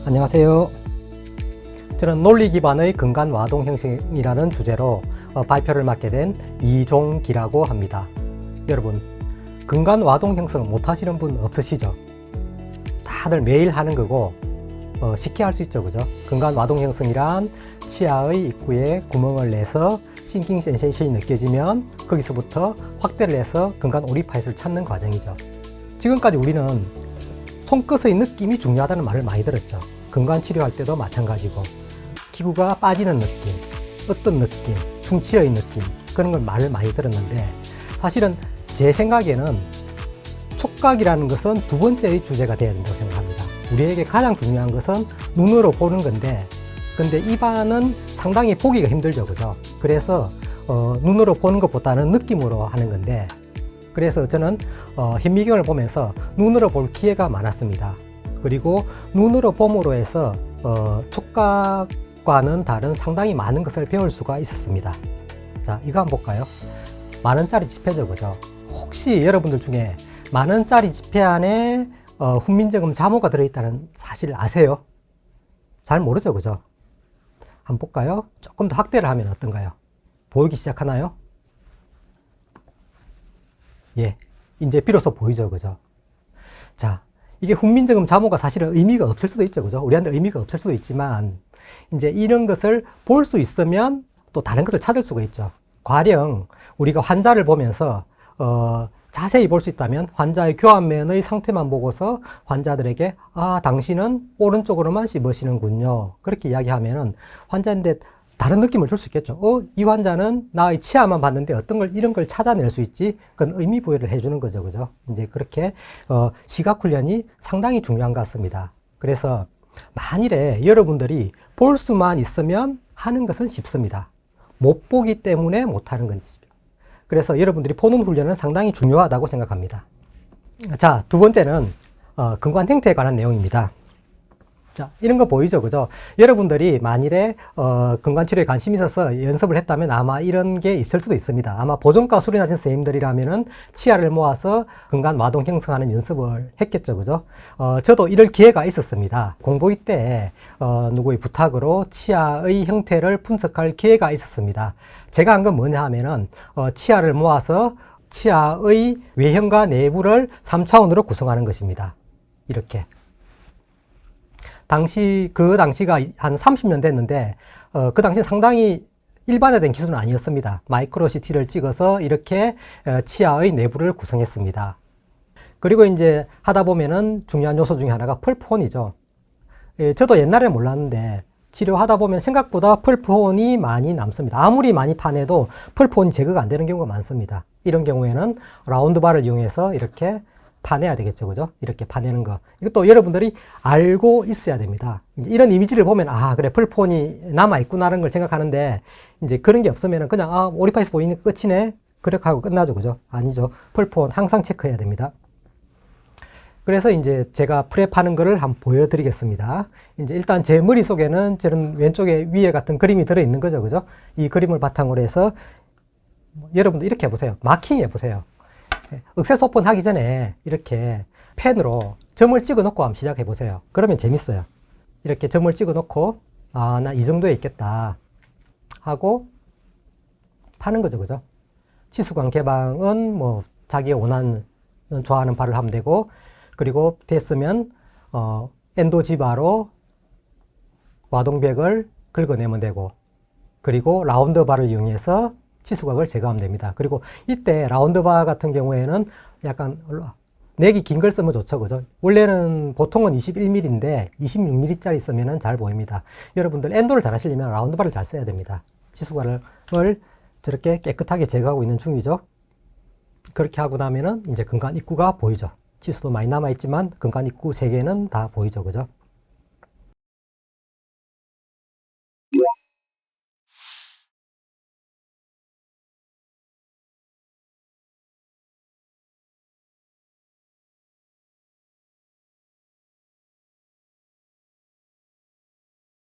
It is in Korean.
안녕하세요. 저는 논리 기반의 근간 와동 형성이라는 주제로 발표를 맡게 된 이종기라고 합니다. 여러분, 근간 와동 형성 못 하시는 분 없으시죠? 다들 매일 하는 거고 쉽게 할 수 있죠, 그죠? 근간 와동 형성이란 치아의 입구에 구멍을 내서 싱킹 센세이션이 느껴지면 거기서부터 확대를 해서 근간 오리파잇을 찾는 과정이죠. 지금까지 우리는 손끝의 느낌이 중요하다는 말을 많이 들었죠. 근간 치료할 때도 마찬가지고 기구가 빠지는 느낌, 어떤 느낌, 충치의 느낌, 그런 걸 말을 많이 들었는데 사실은 제 생각에는 촉각이라는 것은 두 번째의 주제가 되어야 된다고 생각합니다. 우리에게 가장 중요한 것은 눈으로 보는 건데 근데 입안은 상당히 보기가 힘들죠, 그죠? 그래서 눈으로 보는 것보다는 느낌으로 하는 건데 그래서 저는 현미경을 보면서 눈으로 볼 기회가 많았습니다. 그리고 눈으로 봄으로 해서 촉각과는 다른 상당히 많은 것을 배울 수가 있었습니다. 자, 이거 한번 볼까요? 만원짜리 지폐죠, 그죠? 혹시 여러분들 중에 만원짜리 지폐 안에 훈민정음 자모가 들어있다는 사실 아세요? 잘 모르죠, 그죠? 한번 볼까요? 조금 더 확대를 하면 어떤가요? 보이기 시작하나요? 예, 이제 비로소 보이죠, 그죠? 자, 이게 훈민정음 자모가 사실은 의미가 없을 수도 있죠, 그죠? 우리한테 의미가 없을 수도 있지만 이제 이런 것을 볼 수 있으면 또 다른 것을 찾을 수가 있죠. 가령 우리가 환자를 보면서 자세히 볼 수 있다면 환자의 교환면의 상태만 보고서 환자들에게 당신은 오른쪽으로만 씹으시는군요. 그렇게 이야기하면은 환자인데 다른 느낌을 줄 수 있겠죠. 이 환자는 나의 치아만 봤는데 어떤 걸, 이런 걸 찾아낼 수 있지? 그건 의미 부여를 해주는 거죠. 그죠? 이제 그렇게, 시각 훈련이 상당히 중요한 것 같습니다. 그래서 만일에 여러분들이 볼 수만 있으면 하는 것은 쉽습니다. 못 보기 때문에 못 하는 건지. 그래서 여러분들이 보는 훈련은 상당히 중요하다고 생각합니다. 자, 두 번째는, 근관 행태에 관한 내용입니다. 자, 이런 거 보이죠, 그죠? 여러분들이 만일에 근관 치료에 관심이 있어서 연습을 했다면 아마 이런 게 있을 수도 있습니다. 아마 보존과 수련하신 선생님들이라면은 치아를 모아서 근간 와동 형성하는 연습을 했겠죠, 그죠? 저도 이럴 기회가 있었습니다. 공부일 때 누구의 부탁으로 치아의 형태를 분석할 기회가 있었습니다. 제가 한 건 뭐냐 하면은 치아를 모아서 치아의 외형과 내부를 3차원으로 구성하는 것입니다. 이렇게. 그 당시가 한 30년 됐는데, 그 당시 상당히 일반화된 기술은 아니었습니다. 마이크로 CT를 찍어서 이렇게 치아의 내부를 구성했습니다. 그리고 이제 하다 보면은 중요한 요소 중에 하나가 펄프혼이죠. 저도 옛날에는 몰랐는데, 치료하다 보면 생각보다 펄프혼이 많이 남습니다. 아무리 많이 파내도 펄프혼이 제거가 안 되는 경우가 많습니다. 이런 경우에는 라운드바를 이용해서 이렇게 파내야 되겠죠, 그죠? 이렇게 파내는 거. 이것도 여러분들이 알고 있어야 됩니다. 이제 이런 이미지를 보면, 그래, 펄폰이 남아있구나라는 걸 생각하는데, 이제 그런 게 없으면 그냥, 오리파이스 보이니까 끝이네? 그렇게 하고 끝나죠, 그죠? 아니죠. 펄폰 항상 체크해야 됩니다. 그래서 이제 제가 프랩하는 거를 한번 보여드리겠습니다. 이제 일단 제 머릿속에는 저런 왼쪽에 위에 같은 그림이 들어있는 거죠, 그죠? 이 그림을 바탕으로 해서, 여러분도 이렇게 해보세요. 마킹 해보세요. 억세스 오픈 하기 전에 이렇게 펜으로 점을 찍어 놓고 한번 시작해 보세요. 그러면 재밌어요. 이렇게 점을 찍어 놓고 나 이 정도에 있겠다 하고 파는 거죠, 그죠? 치수관 개방은 뭐 자기가 원하는 좋아하는 발을 하면 되고 그리고 됐으면 엔도지바로 와동벽을 긁어내면 되고 그리고 라운드 바를 이용해서 치수각을 제거하면 됩니다. 그리고 이때 라운드바 같은 경우에는 약간 내기 긴 걸 쓰면 좋죠, 그죠? 원래는 보통은 21mm인데 26mm짜리 쓰면 잘 보입니다. 여러분들 엔도를 잘 하시려면 라운드바를 잘 써야 됩니다. 치수각을 저렇게 깨끗하게 제거하고 있는 중이죠. 그렇게 하고 나면은 이제 근간 입구가 보이죠. 치수도 많이 남아있지만 근간 입구 3개는 다 보이죠, 그죠?